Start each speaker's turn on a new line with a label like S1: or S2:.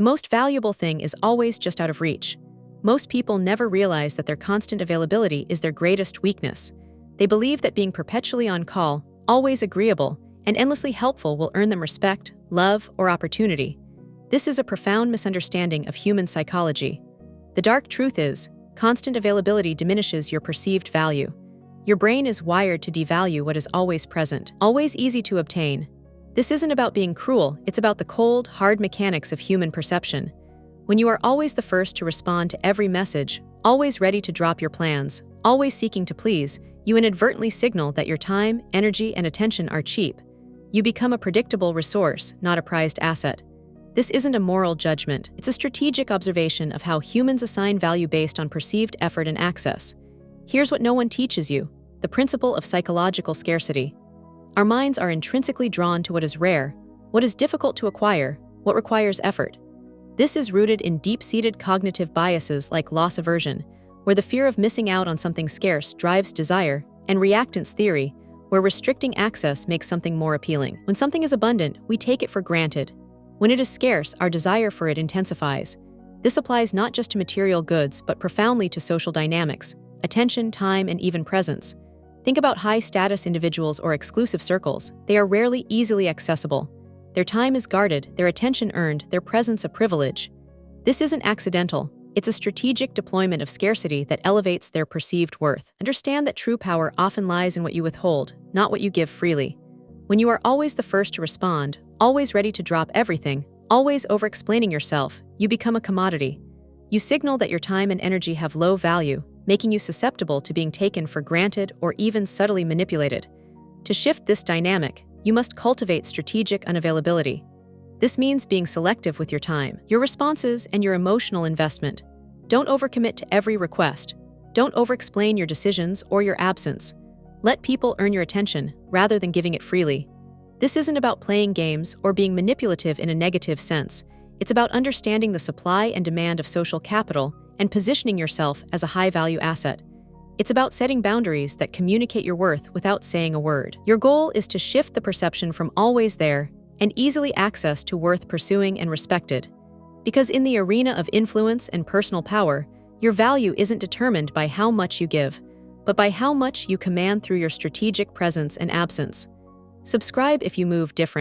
S1: The most valuable thing is always just out of reach. Most people never realize that their constant availability is their greatest weakness. They believe that being perpetually on call, always agreeable, and endlessly helpful will earn them respect, love, or opportunity. This is a profound misunderstanding of human psychology. The dark truth is, constant availability diminishes your perceived value. Your brain is wired to devalue what is always present, always easy to obtain. This isn't about being cruel, it's about the cold, hard mechanics of human perception. When you are always the first to respond to every message, always ready to drop your plans, always seeking to please, you inadvertently signal that your time, energy, and attention are cheap. You become a predictable resource, not a prized asset. This isn't a moral judgment, it's a strategic observation of how humans assign value based on perceived effort and access. Here's what no one teaches you: the principle of psychological scarcity. Our minds are intrinsically drawn to what is rare, what is difficult to acquire, what requires effort. This is rooted in deep-seated cognitive biases like loss aversion, where the fear of missing out on something scarce drives desire, and reactance theory, where restricting access makes something more appealing. When something is abundant, we take it for granted. When it is scarce, our desire for it intensifies. This applies not just to material goods, but profoundly to social dynamics, attention, time, and even presence. Think about high-status individuals or exclusive circles. They are rarely easily accessible. Their time is guarded, their attention earned, their presence a privilege. This isn't accidental. It's a strategic deployment of scarcity that elevates their perceived worth. Understand that true power often lies in what you withhold, not what you give freely. When you are always the first to respond, always ready to drop everything, always over-explaining yourself, you become a commodity. You signal that your time and energy have low value, making you susceptible to being taken for granted or even subtly manipulated. To shift this dynamic, you must cultivate strategic unavailability. This means being selective with your time, your responses, and your emotional investment. Don't overcommit to every request. Don't over-explain your decisions or your absence. Let people earn your attention rather than giving it freely. This isn't about playing games or being manipulative in a negative sense. It's about understanding the supply and demand of social capital and positioning yourself as a high-value asset. It's about setting boundaries that communicate your worth without saying a word. Your goal is to shift the perception from always there and easily access to worth pursuing and respected. Because in the arena of influence and personal power, your value isn't determined by how much you give, but by how much you command through your strategic presence and absence. Subscribe if you move different.